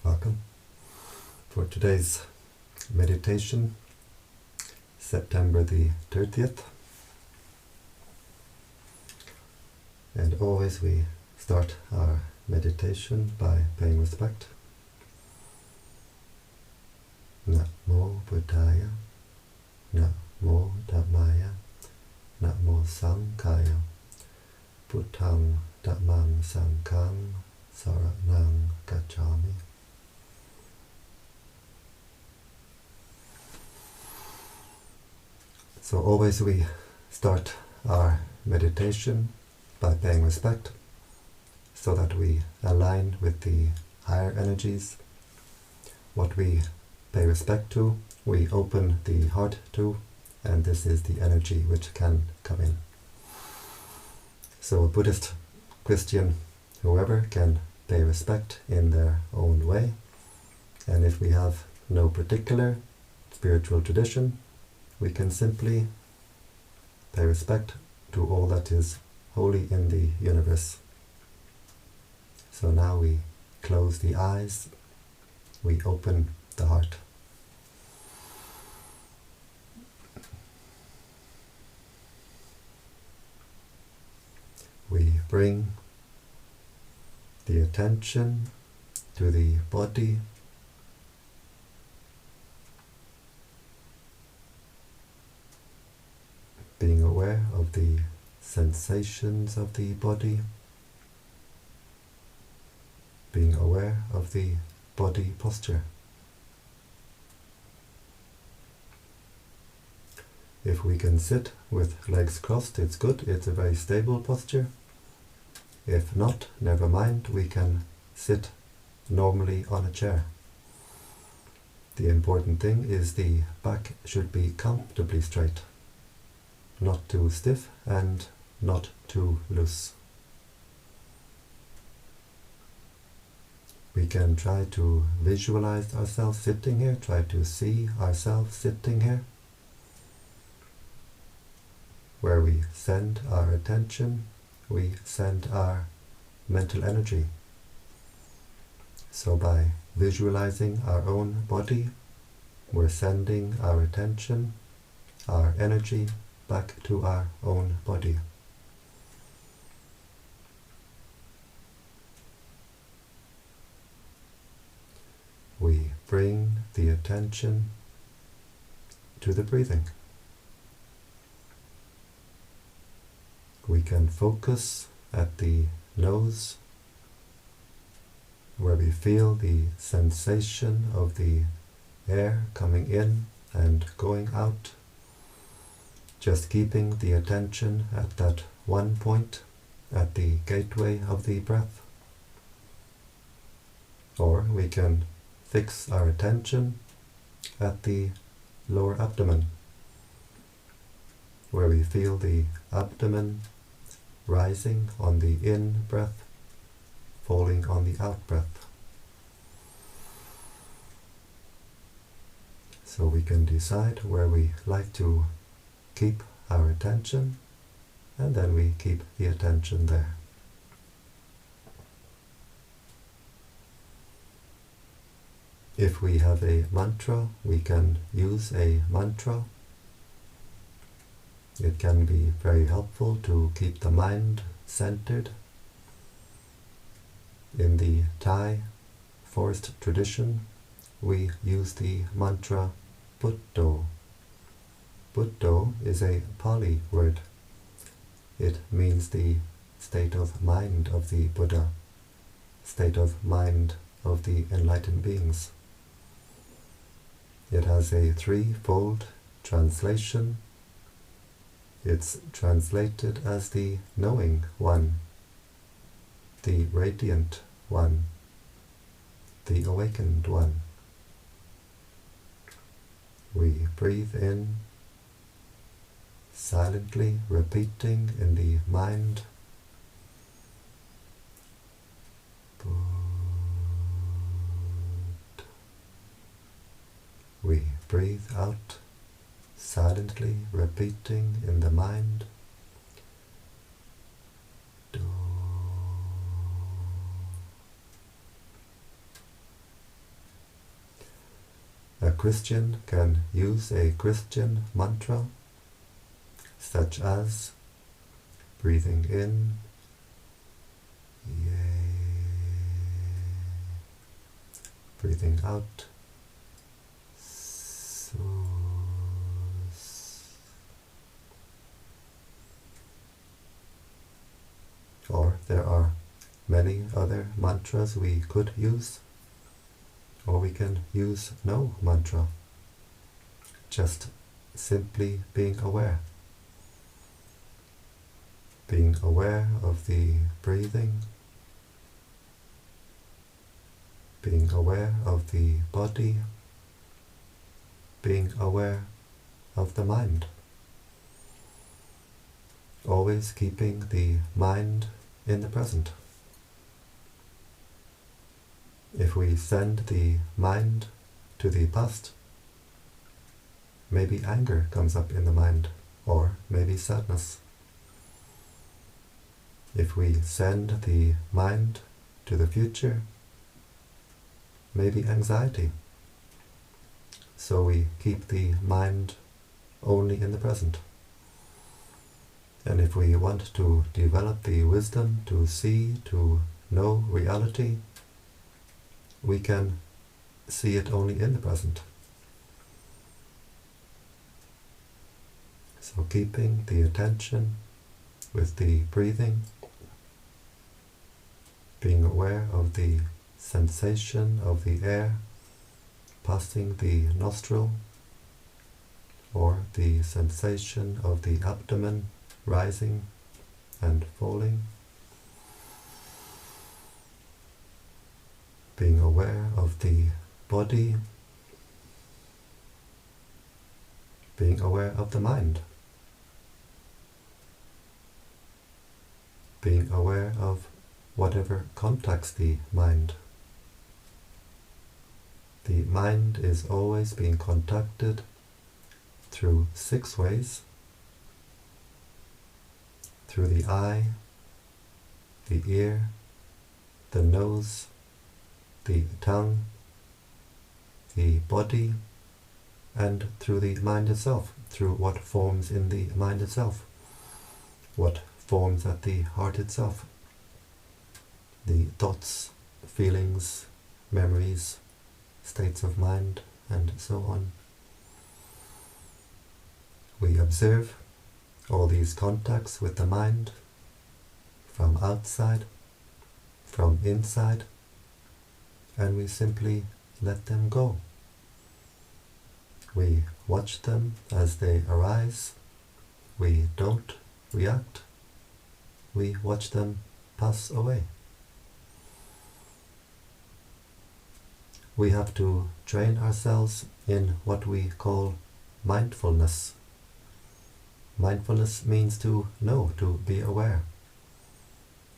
Welcome for today's meditation, September the 30th. And always we start our meditation by paying respect. Namo Buddhaya, Namo Dhammaya, Namo Sanghaya, Buddhang Dhammang Sanghang Saranang Gacchami. So always we start our meditation by paying respect so that we align with the higher energies. What we pay respect to, we open the heart to, and this is the energy which can come in. So a Buddhist, Christian, whoever can pay respect in their own way, and if we have no particular spiritual tradition, we can simply pay respect to all that is holy in the universe. So now we close the eyes, we open the heart. We bring the attention to the body, being aware of the sensations of the body, being aware of the body posture. If we can sit with legs crossed, it's good, it's a very stable posture. If not, never mind, we can sit normally on a chair. The important thing is the back should be comfortably straight, not too stiff and not too loose. We can try to visualize ourselves sitting here, try to see ourselves sitting here, where we send our attention, we send our mental energy. So by visualizing our own body, we're sending our attention, our energy back to our own body. We bring the attention to the breathing. We can focus at the nose, where we feel the sensation of the air coming in and going out, just keeping the attention at that one point, at the gateway of the breath. Or we can fix our attention at the lower abdomen, where we feel the abdomen rising on the in-breath, falling on the out-breath. So we can decide where we like to keep our attention, and then we keep the attention there. If we have a mantra, we can use a mantra. It can be very helpful to keep the mind centered. In the Thai forest tradition, we use the mantra Buddho. Buddho is a Pali word. It means the state of mind of the Buddha, state of mind of the enlightened beings. It has a threefold translation. It's translated as the knowing one, the radiant one, the awakened one. We breathe in, silently repeating in the mind, Bud. We breathe out, silently repeating in the mind, Do. Christian can use a Christian mantra, such as breathing in, yay, breathing out, so. Or there are many other mantras we could use, or we can use no mantra, just simply being aware. Being aware of the breathing, being aware of the body, being aware of the mind. Always keeping the mind in the present. If we send the mind to the past, maybe anger comes up in the mind, or maybe sadness. If we send the mind to the future, maybe anxiety. So we keep the mind only in the present. And if we want to develop the wisdom to see, to know reality, we can see it only in the present. So keeping the attention with the breathing, being aware of the sensation of the air passing the nostril, or the sensation of the abdomen rising and falling. Being aware of the body, being aware of the mind, being aware of whatever contacts the mind. The mind is always being contacted through 6 ways: through the eye, the ear, the nose, the tongue, the body, and through the mind itself, through what forms in the mind itself, what forms at the heart itself, the thoughts, feelings, memories, states of mind, and so on. We observe all these contacts with the mind, from outside, from inside, and we simply let them go. We watch them as they arise. We don't react. We watch them pass away. We have to train ourselves in what we call mindfulness. Mindfulness means to know, to be aware.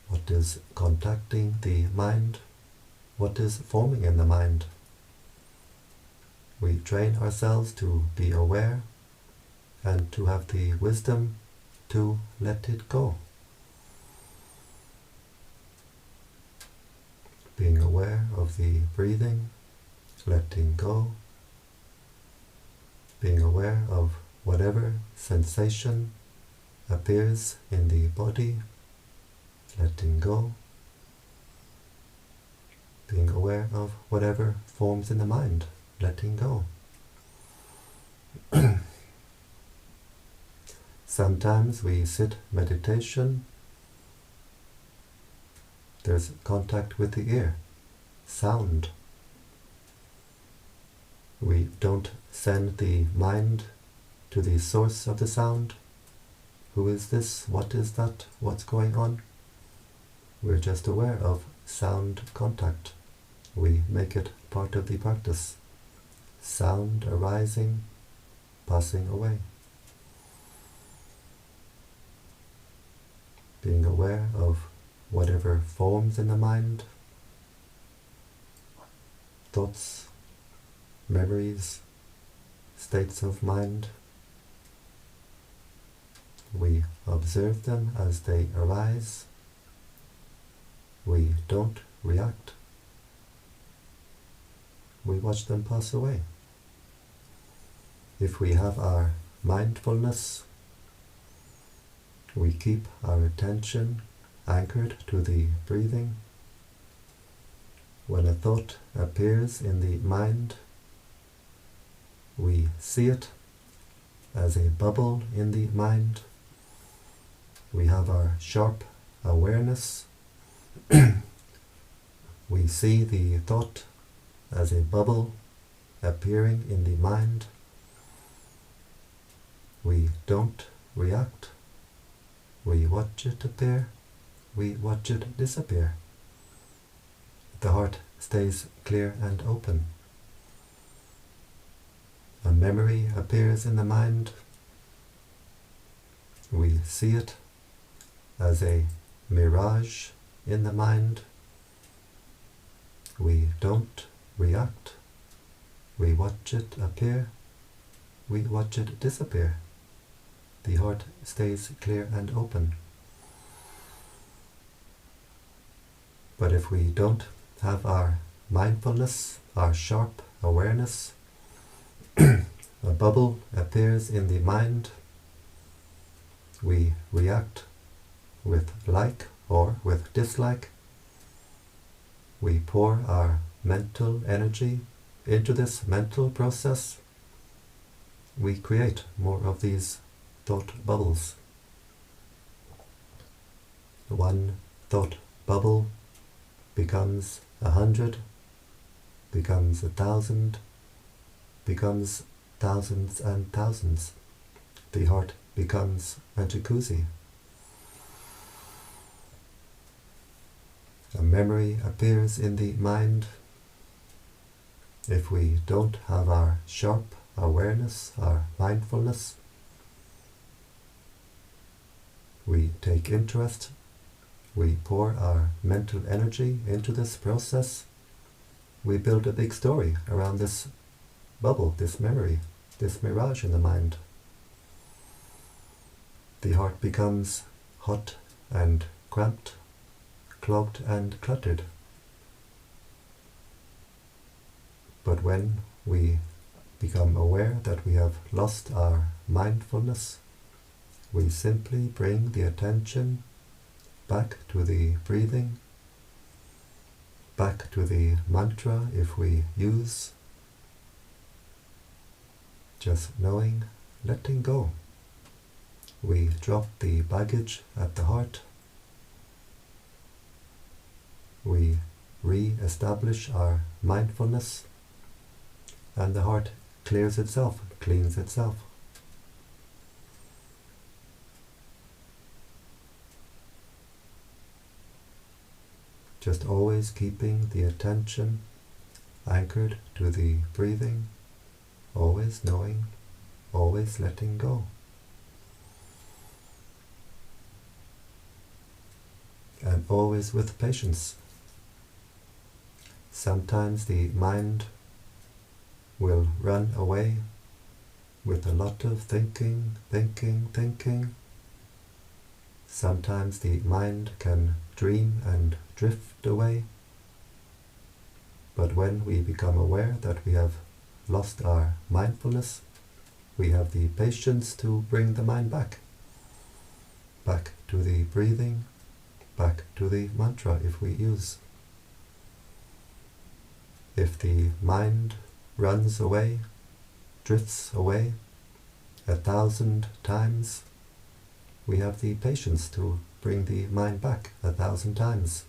What is contacting the mind? What is forming in the mind? We train ourselves to be aware and to have the wisdom to let it go. Being aware of the breathing, letting go, being aware of whatever sensation appears in the body, letting go, being aware of whatever forms in the mind, letting go. Sometimes we sit meditation, there's contact with the ear, sound. We don't send the mind to the source of the sound. Who is this? What is that? What's going on? We're just aware of sound contact. We make it part of the practice. Sound arising, passing away. Being aware of whatever forms in the mind, thoughts, memories, states of mind. We observe them as they arise. We don't react. We watch them pass away. if we have our mindfulness, we keep our attention anchored to the breathing. When a thought appears in the mind, we see it as a bubble in the mind. We have our sharp awareness. We see the thought as a bubble appearing in the mind. We don't react. We watch it appear. We watch it disappear. The heart stays clear and open. A memory appears in the mind. We see it as a mirage in the mind. We don't react. We watch it appear. We watch it disappear. The heart stays clear and open. But if we don't have our mindfulness, our sharp awareness, a bubble appears in the mind, we react with like or with dislike. We pour our mental energy into this mental process. We create more of these thought bubbles. One thought bubble becomes 100, becomes 1,000, becomes thousands and thousands. The heart becomes a jacuzzi. A memory appears in the mind. If we don't have our sharp awareness, our mindfulness, we take interest. We pour our mental energy into this process. We build a big story around this bubble, this memory, this mirage in the mind. The heart becomes hot and cramped, clogged and cluttered. But when we become aware that we have lost our mindfulness, we simply bring the attention back to the breathing, back to the mantra if we use, just knowing, letting go. We drop the baggage at the heart. We re-establish our mindfulness, and the heart clears itself, cleans itself. Just always keeping the attention anchored to the breathing, always knowing, always letting go. And always with patience. Sometimes the mind will run away with a lot of thinking. Sometimes the mind can dream and drift away. But when we become aware that we have lost our mindfulness, we have the patience to bring the mind back to the breathing, back to the mantra if we use. If the mind runs away, drifts away 1,000 times, we have the patience to bring the mind back 1,000 times.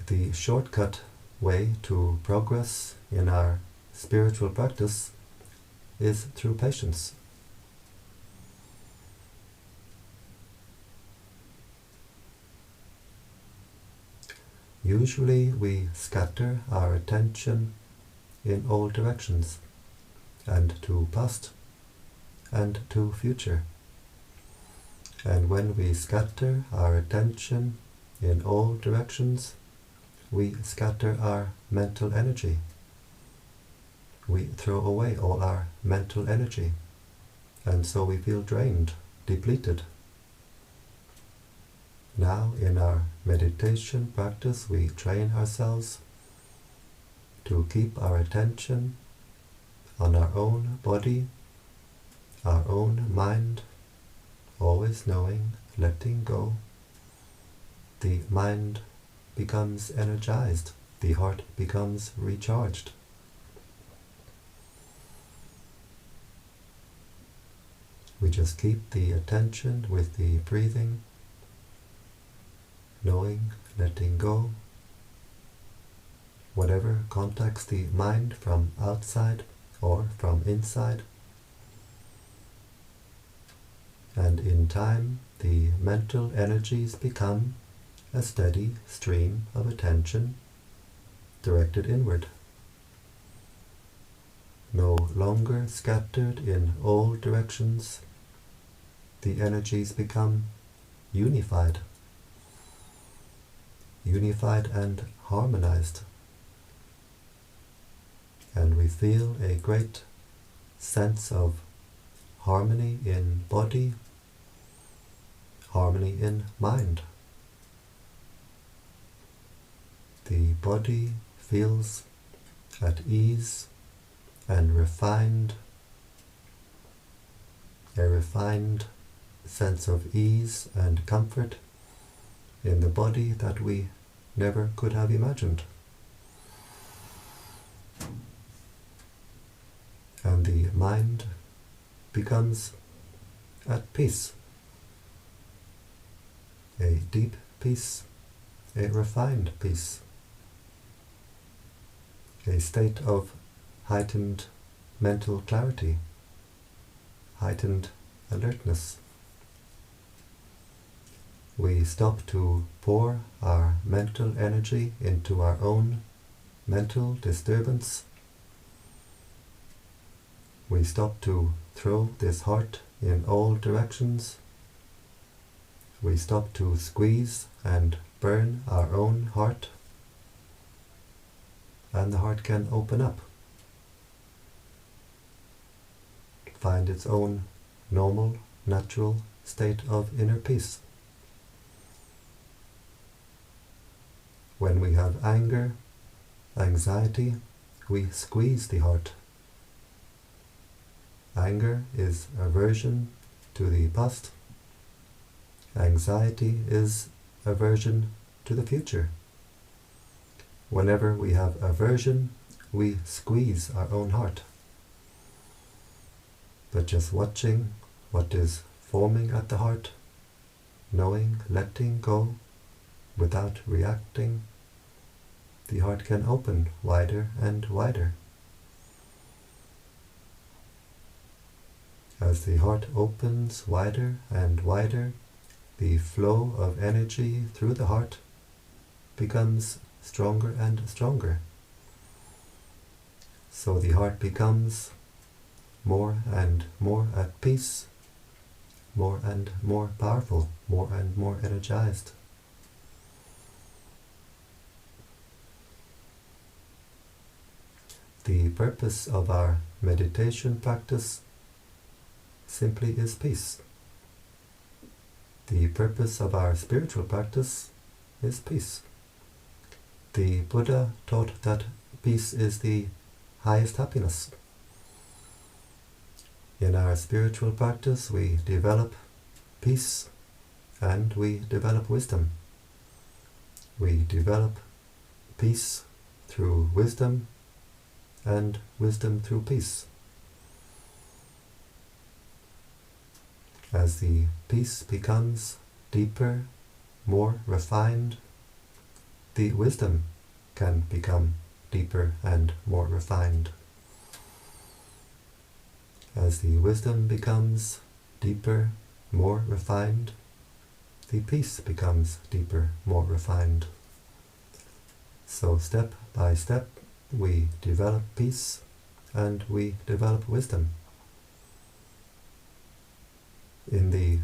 The shortcut way to progress in our spiritual practice is through patience. Usually we scatter our attention in all directions, and to past and to future. And when we scatter our attention in all directions, we scatter our mental energy. We throw away all our mental energy, and so we feel drained, depleted. Now in our meditation practice we train ourselves to keep our attention on our own body, our own mind, always knowing, letting go, the mind becomes energized, the heart becomes recharged. We just keep the attention with the breathing, knowing, letting go, whatever contacts the mind from outside or from inside. And in time, the mental energies become a steady stream of attention directed inward, no longer scattered in all directions. The energies become unified and harmonized. And we feel a great sense of harmony in body, harmony in mind. The body feels at ease and refined, a refined sense of ease and comfort in the body that we never could have imagined. And the mind becomes at peace, a deep peace, a refined peace, a state of heightened mental clarity, heightened alertness. We stop to pour our mental energy into our own mental disturbance. We stop to throw this heart in all directions. We stop to squeeze and burn our own heart, and the heart can open up, find its own normal, natural state of inner peace. When we have anger, anxiety, we squeeze the heart. Anger is aversion to the past. Anxiety is aversion to the future. Whenever we have aversion, we squeeze our own heart. But just watching what is forming at the heart, knowing, letting go, without reacting, the heart can open wider and wider. As the heart opens wider and wider, the flow of energy through the heart becomes stronger and stronger. So the heart becomes more and more at peace, more and more powerful, more and more energized. The purpose of our meditation practice simply is peace. The purpose of our spiritual practice is peace. The Buddha taught that peace is the highest happiness. In our spiritual practice, we develop peace and we develop wisdom. We develop peace through wisdom and wisdom through peace. As the peace becomes deeper, more refined, the wisdom can become deeper and more refined. As the wisdom becomes deeper, more refined, the peace becomes deeper, more refined. So step by step, we develop peace and we develop wisdom. In the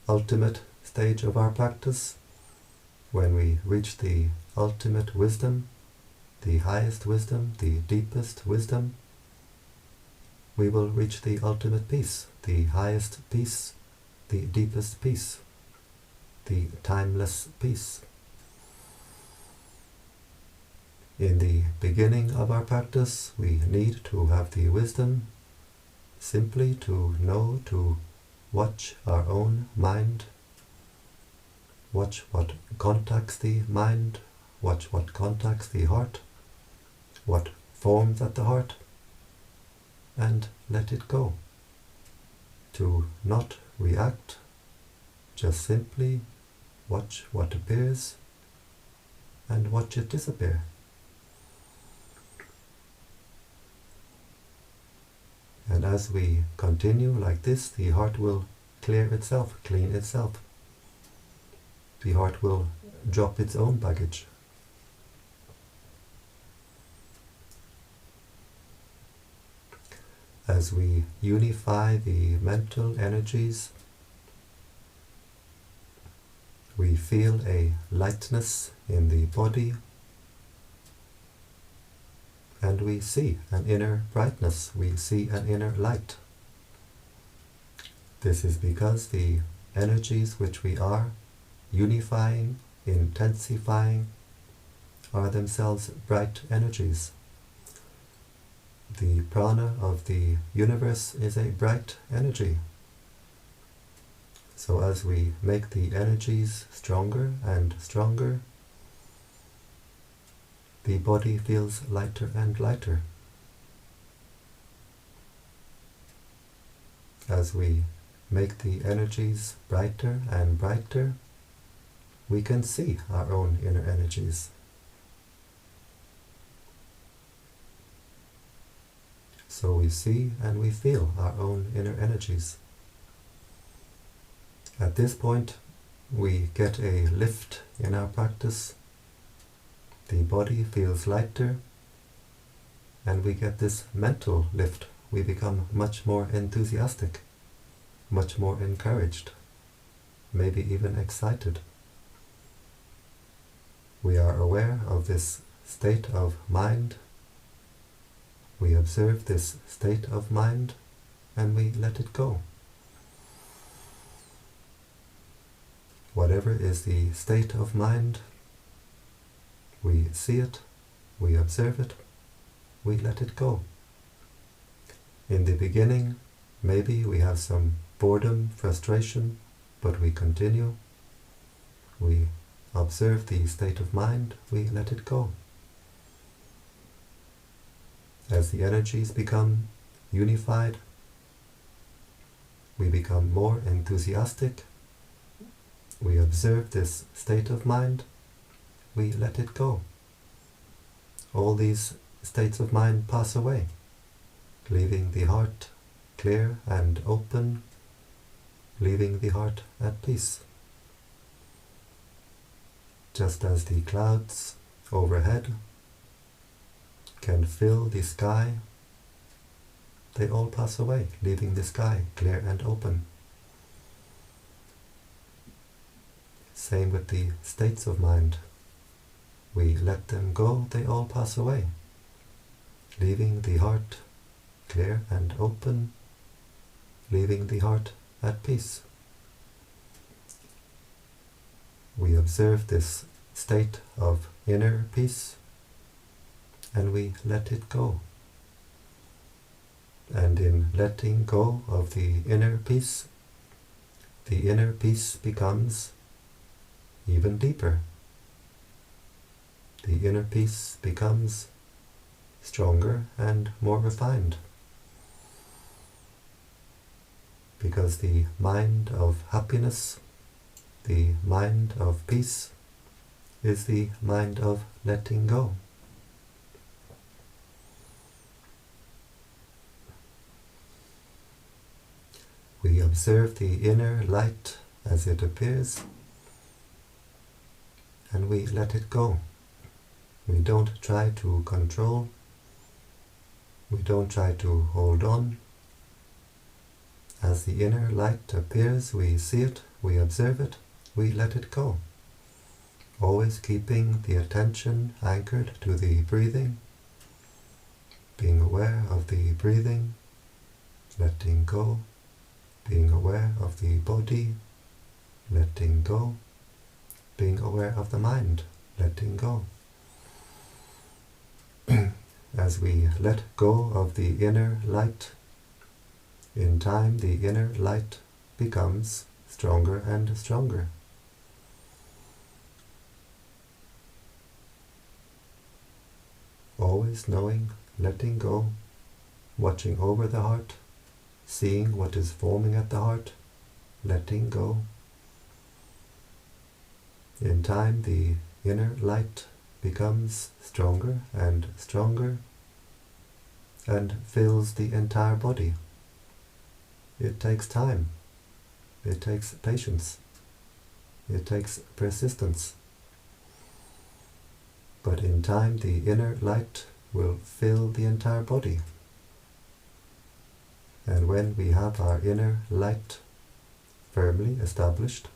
ultimate stage of our practice, when we reach the ultimate wisdom, the highest wisdom, the deepest wisdom, we will reach the ultimate peace, the highest peace, the deepest peace, the timeless peace. In the beginning of our practice, we need to have the wisdom simply to know to watch our own mind, watch what contacts the mind, watch what contacts the heart, what forms at the heart, and let it go. To not react, just simply watch what appears and watch it disappear. And as we continue like this, the heart will clear itself, clean itself. The heart will drop its own baggage. As we unify the mental energies, we feel a lightness in the body, and we see an inner brightness, we see an inner light. This is because the energies which we are unifying, intensifying, are themselves bright energies. The prana of the universe is a bright energy. So as we make the energies stronger and stronger, the body feels lighter and lighter. As we make the energies brighter and brighter, we can see our own inner energies. So we see and we feel our own inner energies. At this point, we get a lift in our practice. The body feels lighter, and we get this mental lift. We become much more enthusiastic, much more encouraged, maybe even excited. We are aware of this state of mind. We observe this state of mind, and we let it go. Whatever is the state of mind, we see it, we observe it, we let it go. In the beginning, maybe we have some boredom, frustration, but we continue. We observe the state of mind, we let it go. As the energies become unified, we become more enthusiastic. We observe this state of mind, we let it go. All these states of mind pass away, leaving the heart clear and open, leaving the heart at peace. Just as the clouds overhead can fill the sky, they all pass away, leaving the sky clear and open. Same with the states of mind. We let them go, they all pass away, leaving the heart clear and open, leaving the heart at peace. We observe this state of inner peace, and we let it go. And in letting go of the inner peace becomes even deeper. The inner peace becomes stronger and more refined. Because the mind of happiness, the mind of peace, is the mind of letting go. We observe the inner light as it appears, and we let it go. We don't try to control. We don't try to hold on. As the inner light appears, we see it, we observe it, we let it go. Always keeping the attention anchored to the breathing, being aware of the breathing, letting go, being aware of the body, letting go, being aware of the mind, letting go. as we let go of the inner light, in time the inner light becomes stronger and stronger. Always knowing, letting go, watching over the heart, seeing what is forming at the heart, letting go. In time the inner light becomes stronger and stronger and fills the entire body. It takes time, it takes patience, it takes persistence. But in time the inner light will fill the entire body. And when we have our inner light firmly established,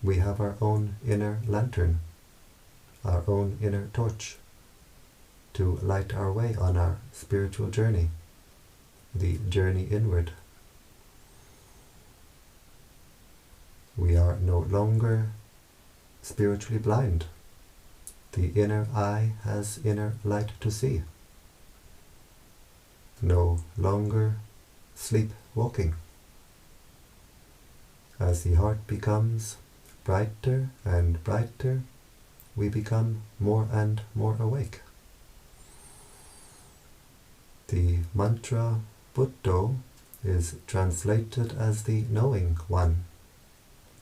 we have our own inner lantern, our own inner torch, to light our way on our spiritual journey, the journey inward. We are no longer spiritually blind. The inner eye has inner light to see. No longer sleepwalking. As the heart becomes brighter and brighter, we become more and more awake. The mantra Buddho is translated as the knowing one,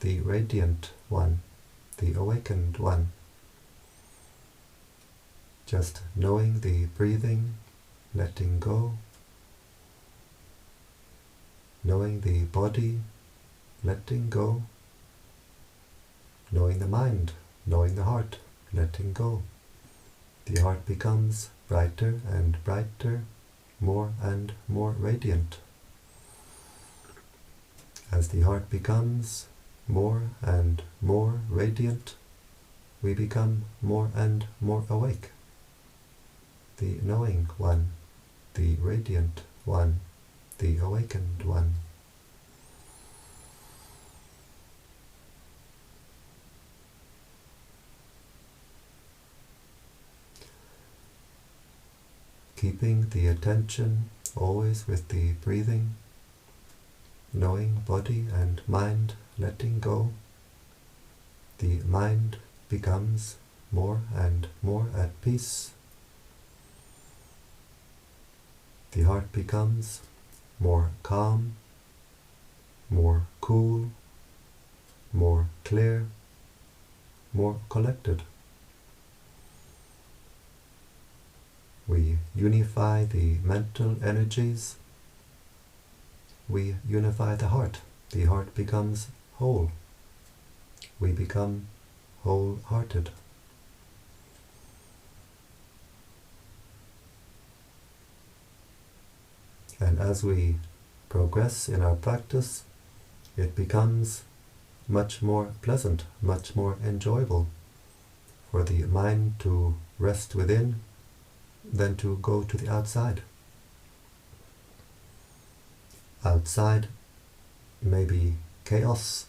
the radiant one, the awakened one. Just knowing the breathing, letting go, knowing the body, letting go, knowing the mind, knowing the heart, letting go. The heart becomes brighter and brighter, more and more radiant. As the heart becomes more and more radiant, we become more and more awake. The knowing one, the radiant one, the awakened one. Keeping the attention always with the breathing, knowing body and mind letting go, the mind becomes more and more at peace. The heart becomes more calm, more cool, more clear, more collected. We unify the mental energies. We unify the heart. The heart becomes whole. We become wholehearted. And as we progress in our practice, it becomes much more pleasant, much more enjoyable for the mind to rest within than to go to the outside. Outside may be chaos,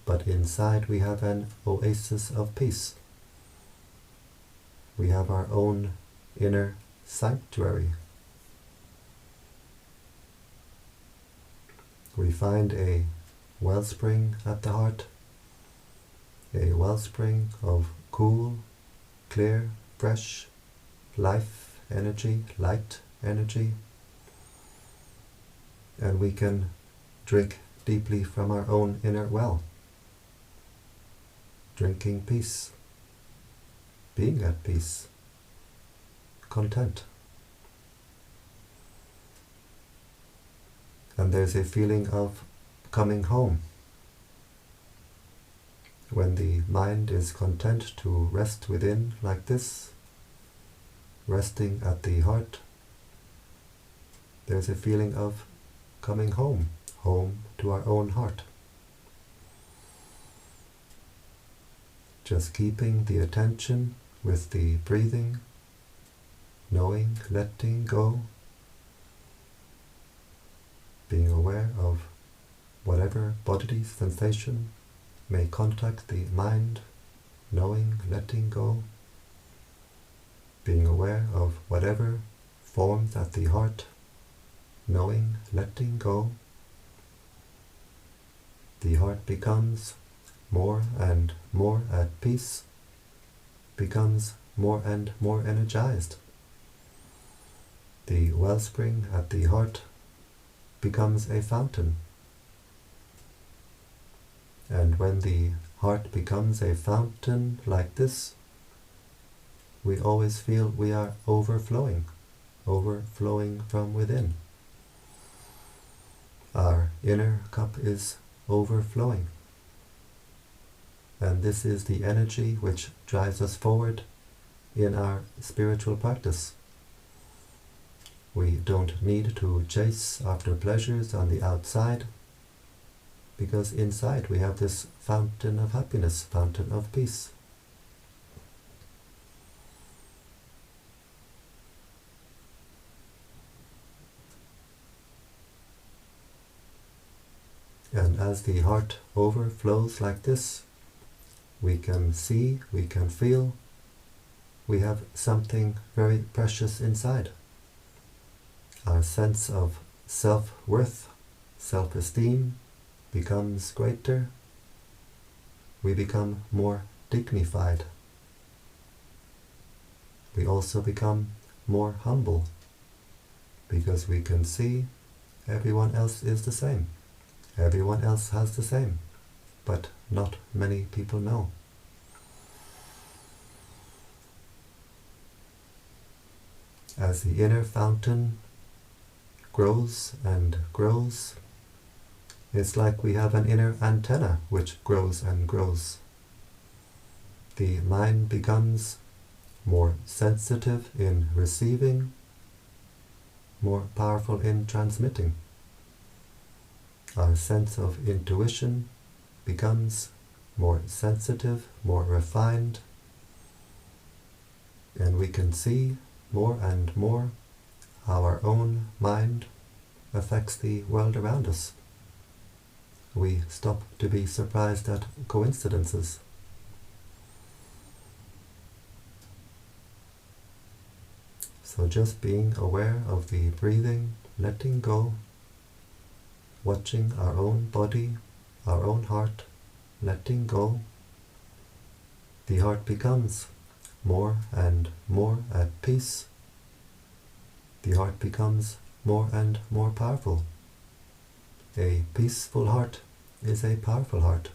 but inside we have an oasis of peace. We have our own inner sanctuary. We find a wellspring at the heart, a wellspring of cool, clear, fresh life energy, light energy, and we can drink deeply from our own inner well, drinking peace, being at peace, content. And there's a feeling of coming home. When the mind is content to rest within like this, resting at the heart, there's a feeling of coming home, home to our own heart. Just keeping the attention with the breathing, knowing, letting go, being aware of whatever bodily sensation may contact the mind, knowing, letting go, being aware of whatever forms at the heart, knowing, letting go, the heart becomes more and more at peace, becomes more and more energized. The wellspring at the heart becomes a fountain. And when the heart becomes a fountain like this, we always feel we are overflowing from within. Our inner cup is overflowing. And this is the energy which drives us forward in our spiritual practice. We don't need to chase after pleasures on the outside, because inside we have this fountain of happiness, fountain of peace. And as the heart overflows like this, we can see, we can feel, we have something very precious inside. Our sense of self-worth, self-esteem becomes greater. We become more dignified. We also become more humble, because we can see everyone else is the same. Everyone else has the same, but not many people know. As the inner fountain grows and grows, it's like we have an inner antenna which grows and grows. The mind becomes more sensitive in receiving, more powerful in transmitting. Our sense of intuition becomes more sensitive, more refined, and we can see more and more how our own mind affects the world around us. We stop to be surprised at coincidences. So just being aware of the breathing, letting go, watching our own body, our own heart, letting go, the heart becomes more and more at peace. The heart becomes more and more powerful. A peaceful heart is a powerful heart.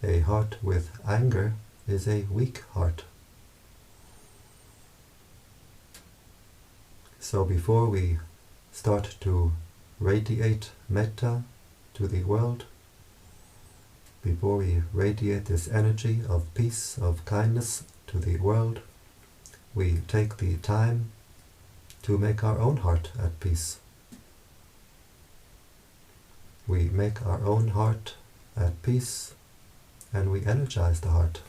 A heart with anger is a weak heart. So before we start to radiate metta to the world, before we radiate this energy of peace, of kindness to the world, we take the time to make our own heart at peace. We make our own heart at peace and we energize the heart.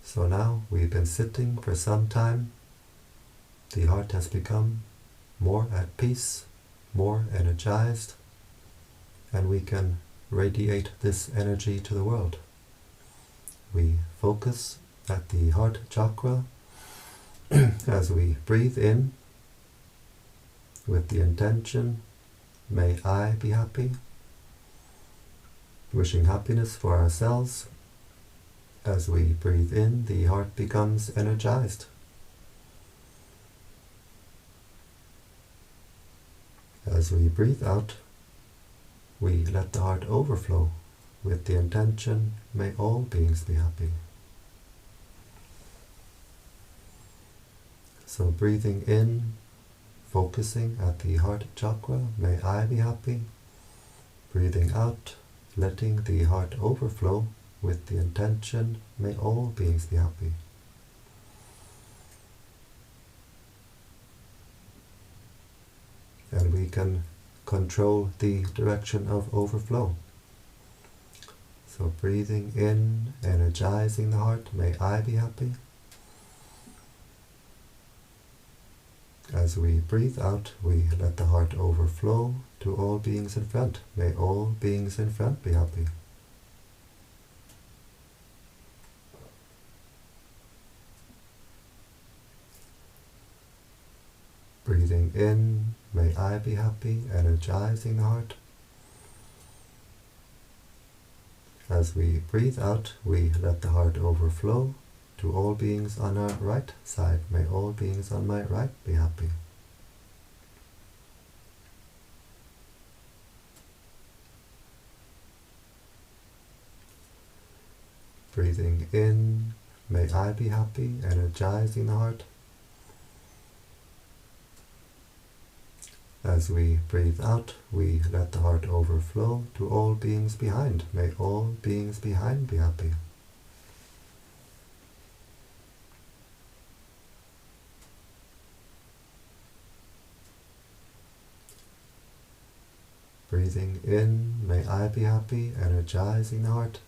So now we've been sitting for some time. The heart has become more at peace, more energized, and we can radiate this energy to the world. We focus at the heart chakra as we breathe in with the intention, may I be happy, wishing happiness for ourselves. As we breathe in, the heart becomes energized. As we breathe out, we let the heart overflow with the intention, may all beings be happy. So breathing in, focusing at the heart chakra, may I be happy. Breathing out, letting the heart overflow with the intention, may all beings be happy. And we can control the direction of overflow. So breathing in, energizing the heart, may I be happy. As we breathe out, we let the heart overflow to all beings in front. May all beings in front be happy. in, may I be happy, energizing the heart. As we breathe out, we let the heart overflow to all beings on our right side. May all beings on my right be happy. Breathing in, may I be happy, energizing the heart. As we breathe out, we let the heart overflow to all beings behind. May all beings behind be happy. Breathing in, may I be happy, energizing the heart.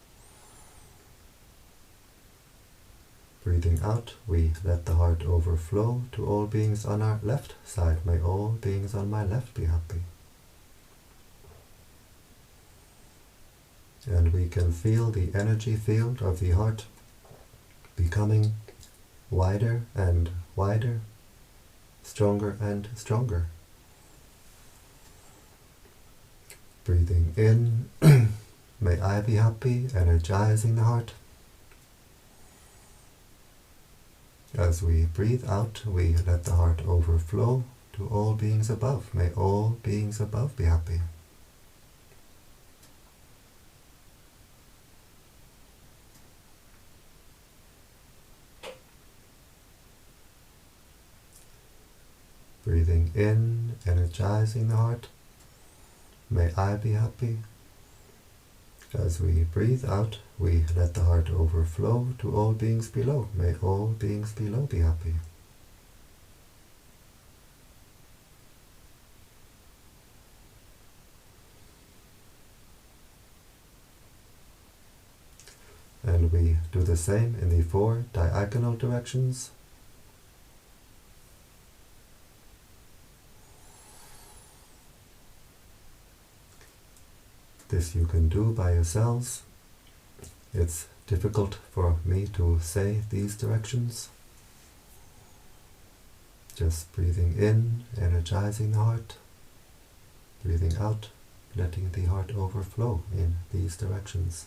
Breathing out, we let the heart overflow to all beings on our left side. May all beings on my left be happy. And we can feel the energy field of the heart becoming wider and wider, stronger and stronger. Breathing in, may I be happy, energizing the heart. As we breathe out, we let the heart overflow to all beings above. May all beings above be happy. Breathing in, energizing the heart. May I be happy. As we breathe out, we let the heart overflow to all beings below. May all beings below be happy. And we do the same in the 4 diagonal directions. This you can do by yourselves. It's difficult for me to say these directions. Just breathing in, energizing the heart. Breathing out, letting the heart overflow in these directions.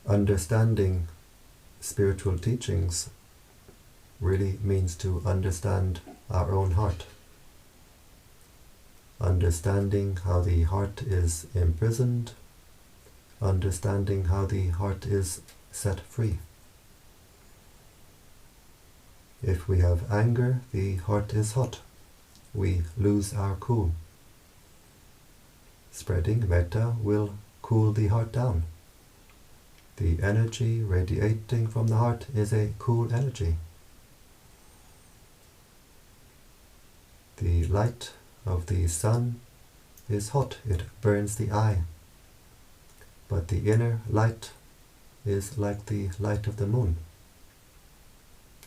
Understanding spiritual teachings really means to understand our own heart. Understanding how the heart is imprisoned, understanding how the heart is set free. If we have anger, the heart is hot. We lose our cool. Spreading metta will cool the heart down. The energy radiating from the heart is a cool energy. The light of the sun is hot, it burns the eye. But the inner light is like the light of the moon.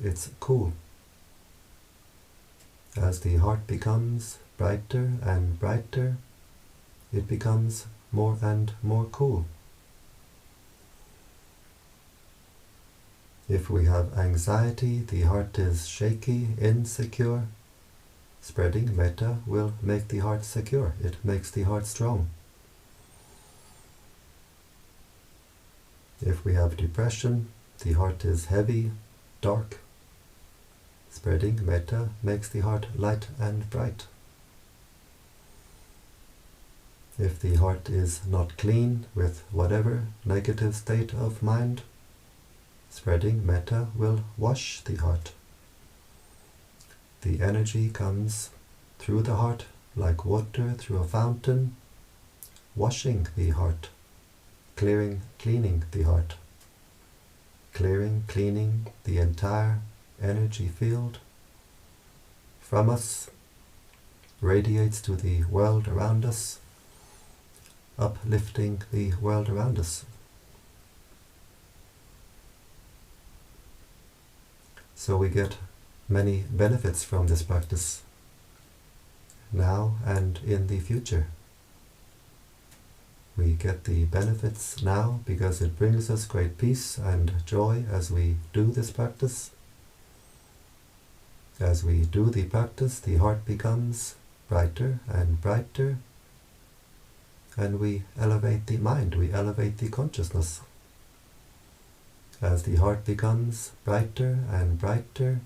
It's cool. As the heart becomes brighter and brighter, it becomes more and more cool. If we have anxiety, the heart is shaky, insecure. Spreading metta will make the heart secure. It makes the heart strong. If we have depression, the heart is heavy, dark. Spreading metta makes the heart light and bright. If the heart is not clean with whatever negative state of mind, spreading metta will wash the heart. The energy comes through the heart like water through a fountain, washing the heart, cleaning the heart, cleaning the entire energy field from us, radiates to the world around us, uplifting the world around us. So we get many benefits from this practice, now and in the future. We get the benefits now because it brings us great peace and joy as we do this practice. As we do the practice, the heart becomes brighter and brighter, and we elevate the mind, we elevate the consciousness. As the heart becomes brighter and brighter,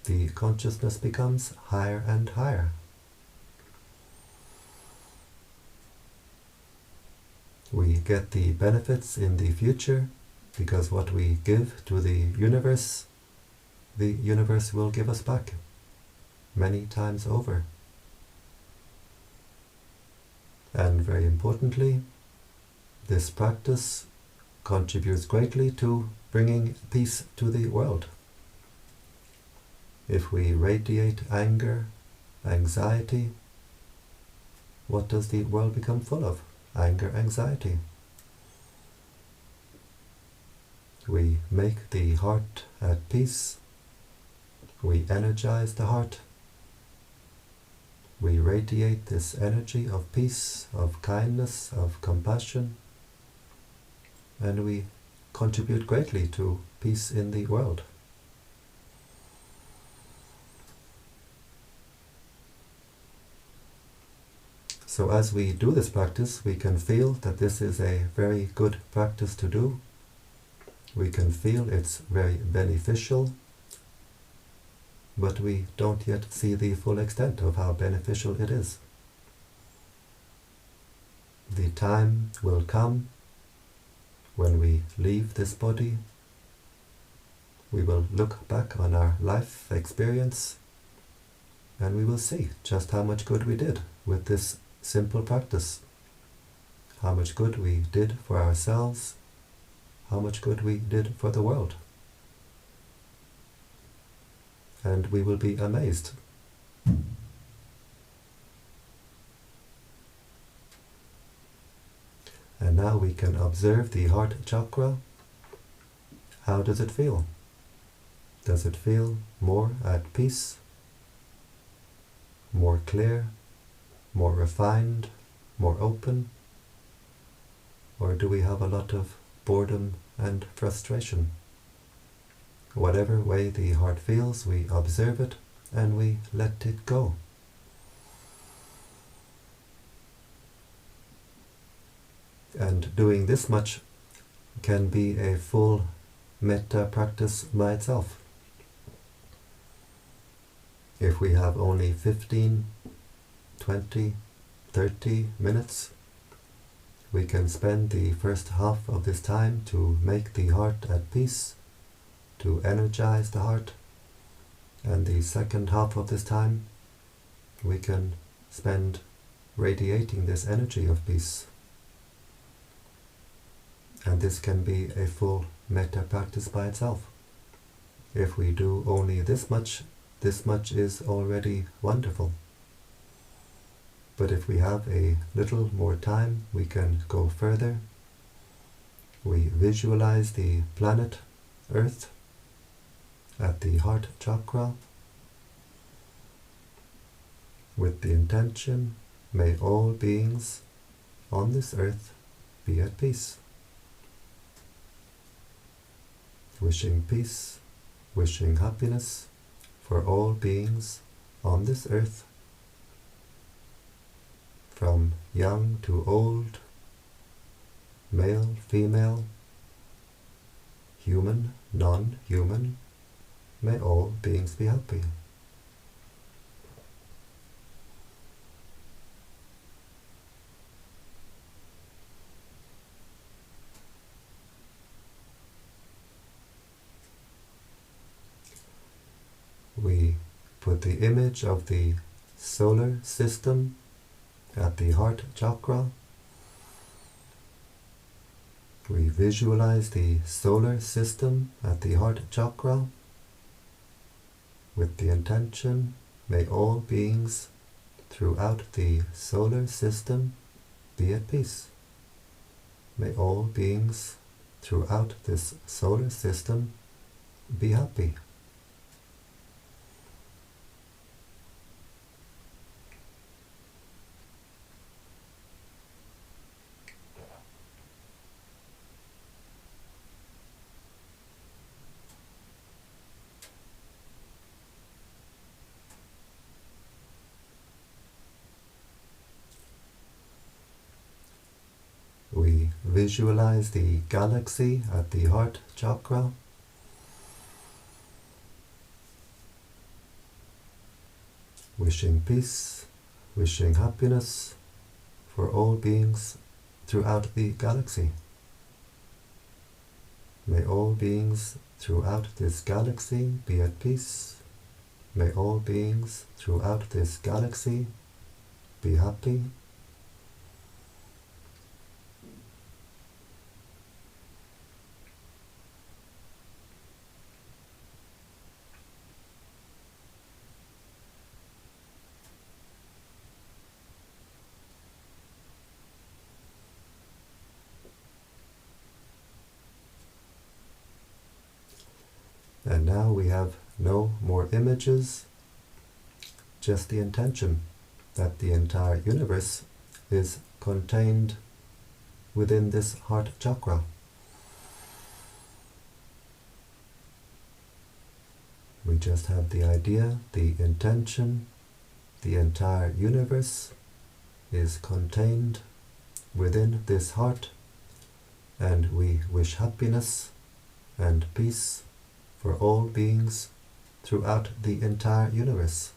the consciousness becomes higher and higher. We get the benefits in the future because what we give to the universe will give us back many times over. And very importantly, this practice contributes greatly to bringing peace to the world. If we radiate anger, anxiety, what does the world become full of? Anger, anxiety. We make the heart at peace. We energize the heart. We radiate this energy of peace, of kindness, of compassion, and we contribute greatly to peace in the world. So as we do this practice, we can feel that this is a very good practice to do. We can feel it's very beneficial, but we don't yet see the full extent of how beneficial it is. The time will come when we leave this body. We will look back on our life experience and we will see just how much good we did with this simple practice. How much good we did for ourselves, how much good we did for the world. And we will be amazed. And now we can observe the heart chakra. How does it feel? Does it feel more at peace, more clear, more refined, more open? Or do we have a lot of boredom and frustration? Whatever way the heart feels, we observe it and we let it go. And doing this much can be a full metta practice by itself. If we have only 15, 20, 30 minutes, we can spend the first half of this time to make the heart at peace, to energize the heart, and the second half of this time we can spend radiating this energy of peace. And this can be a full metta practice by itself. If we do only this much is already wonderful. But if we have a little more time, we can go further. We visualize the planet Earth at the heart chakra with the intention, may all beings on this earth be at peace. Wishing peace, wishing happiness for all beings on this earth, from young to old, male, female, human, non-human, may all beings be happy. We put the image of the solar system at the heart chakra. We visualize the solar system at the heart chakra with the intention, may all beings throughout the solar system be at peace. May all beings throughout this solar system be happy. visualize the galaxy at the Heart Chakra. Wishing peace, wishing happiness for all beings throughout the galaxy. May all beings throughout this galaxy be at peace. May all beings throughout this galaxy be happy. And now we have no more images, just the intention that the entire universe is contained within this heart chakra. We just have the idea, the intention, the entire universe is contained within this heart, and we wish happiness and peace for all beings throughout the entire universe.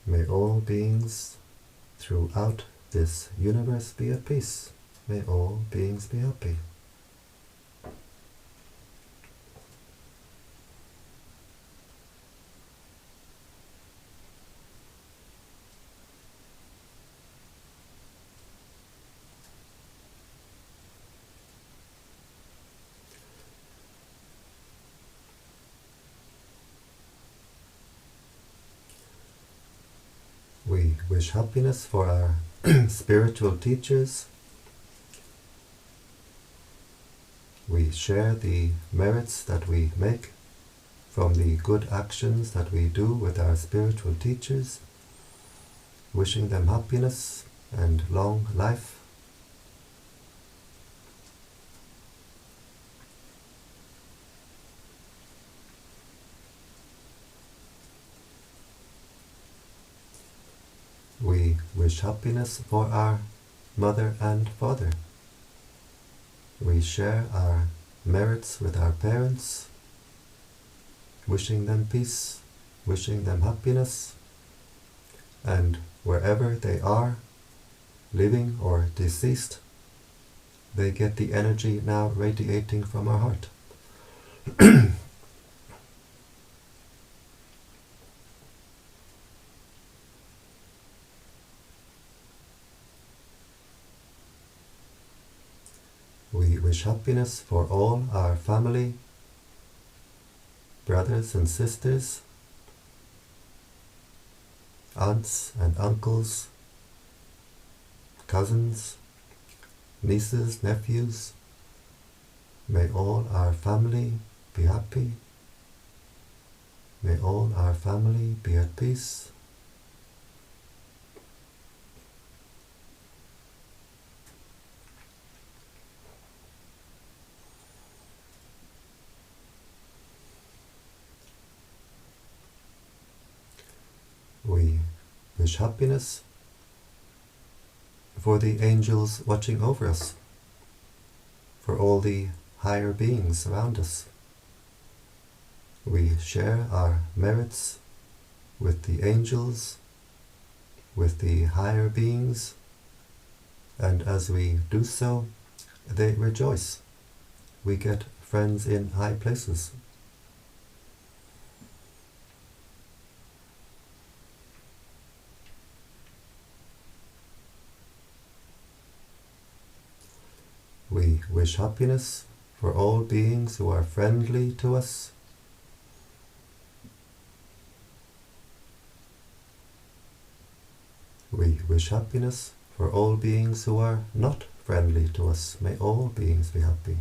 May all beings throughout this universe be at peace. May all beings be happy. We wish happiness for our spiritual teachers. We share the merits that we make from the good actions that we do with our spiritual teachers, wishing them happiness and long life. We wish happiness for our mother and father. We share our merits with our parents, wishing them peace, wishing them happiness, and wherever they are, living or deceased, they get the energy now radiating from our heart. We wish happiness for all our family, brothers and sisters, aunts and uncles, cousins, nieces, nephews. May all our family be happy. May all our family be at peace. We wish happiness for the angels watching over us, for all the higher beings around us. We share our merits with the angels, with the higher beings, and as we do so, they rejoice. We get friends in high places. We wish happiness for all beings who are friendly to us. We wish happiness for all beings who are not friendly to us. May all beings be happy.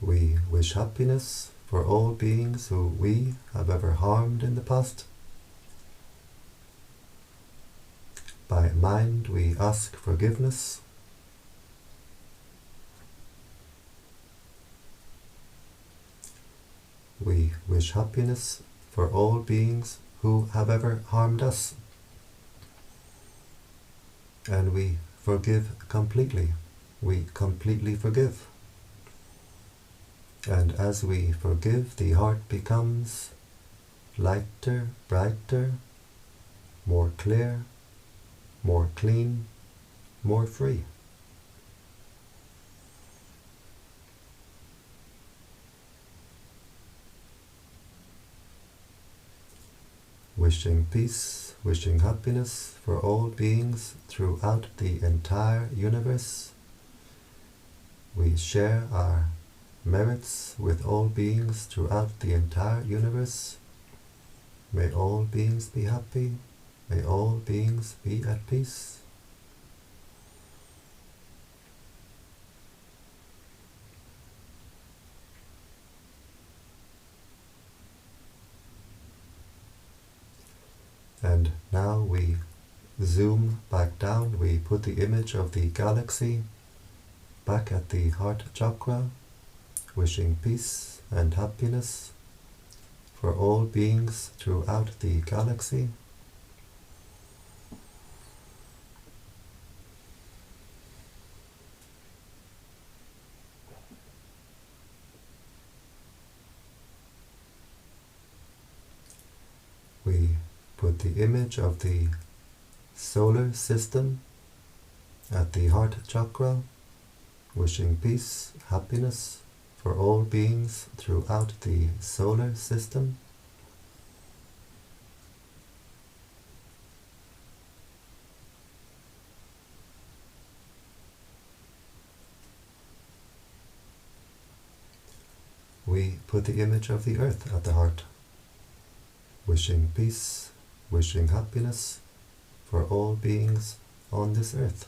We wish happiness for all beings who we have ever harmed in the past. By mind we ask forgiveness. We wish happiness for all beings who have ever harmed us. And we forgive completely. We completely forgive. And as we forgive, the heart becomes lighter, brighter, more clear, more clean, more free. Wishing peace, wishing happiness for all beings throughout the entire universe. We share our merits with all beings throughout the entire universe. May all beings be happy. May all beings be at peace. And now we zoom back down. We put the image of the galaxy back at the heart chakra, wishing peace and happiness for all beings throughout the galaxy. We put the image of the solar system at the heart chakra, wishing peace, happiness for all beings throughout the solar system. We put the image of the earth at the heart, wishing peace, wishing happiness for all beings on this earth.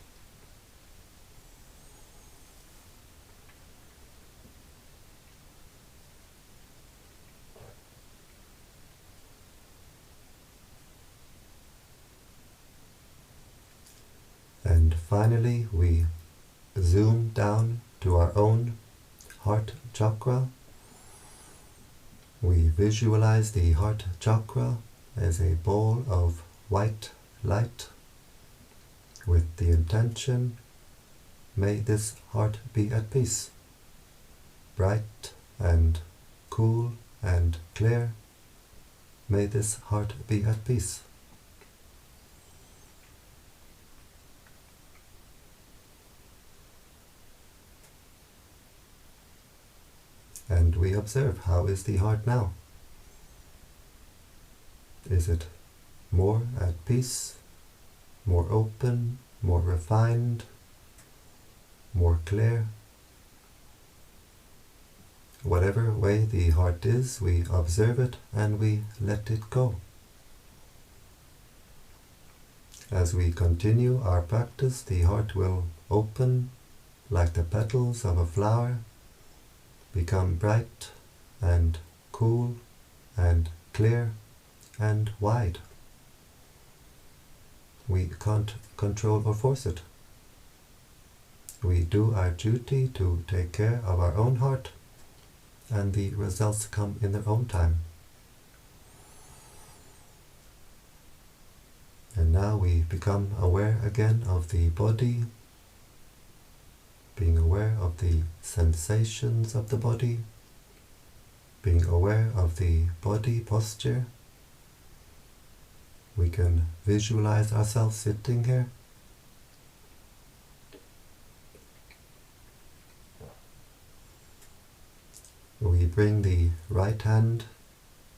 And finally, we zoom down to our own heart chakra. We visualize the heart chakra as a ball of white light with the intention, may this heart be at peace, bright and cool and clear. May this heart be at peace. And we observe, how is the heart now? Is it more at peace, more open, more refined, more clear? Whatever way the heart is, we observe it and we let it go. As we continue our practice, the heart will open like the petals of a flower, become bright and cool and clear and wide. We can't control or force it. We do our duty to take care of our own heart, and the results come in their own time. And now we become aware again of the body, being aware of the sensations of the body, being aware of the body posture. We can visualize ourselves sitting here. We bring the right hand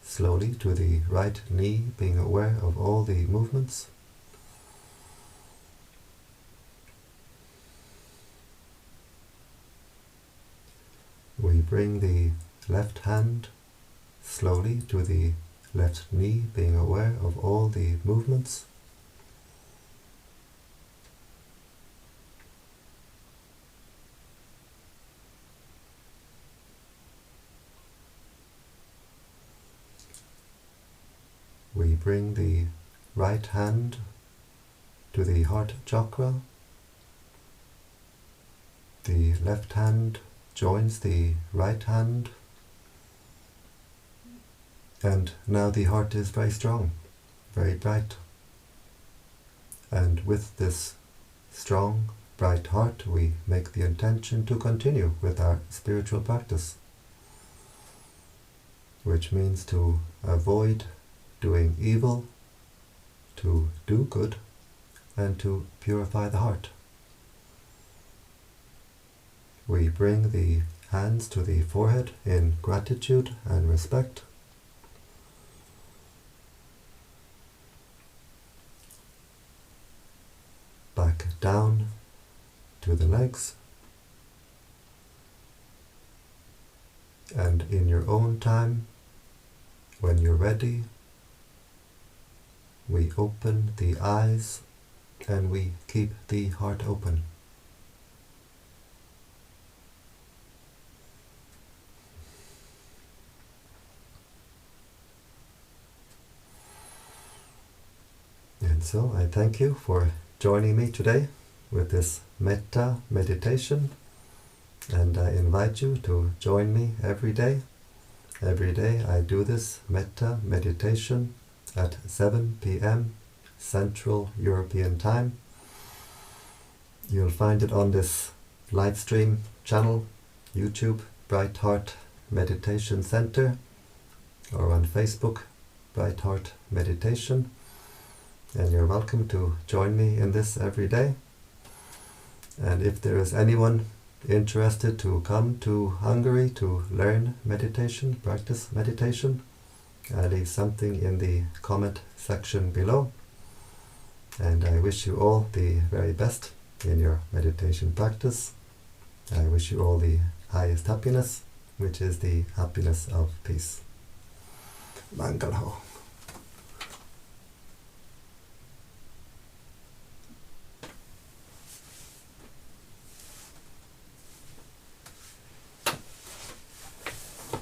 slowly to the right knee, being aware of all the movements. We bring the left hand slowly to the left knee, being aware of all the movements. We bring the right hand to the heart chakra. The left hand joins the right hand. And now the heart is very strong, very bright. And with this strong, bright heart, we make the intention to continue with our spiritual practice, which means to avoid doing evil, to do good, and to purify the heart. We bring the hands to the forehead in gratitude and respect. Back down to the legs. And in your own time, when you're ready, we open the eyes and we keep the heart open. And so I thank you for joining me today with this Metta meditation, and I invite you to join me every day. Every day I do this Metta meditation at 7 p.m. Central European Time. You'll find it on this live stream channel, YouTube, Brightheart Meditation Center, or on Facebook, Brightheart Meditation. And you're welcome to join me in this every day. And if there is anyone interested to come to Hungary to learn meditation, practice meditation, I'll leave something in the comment section below. And I wish you all the very best in your meditation practice. I wish you all the highest happiness, which is the happiness of peace. Mangalho.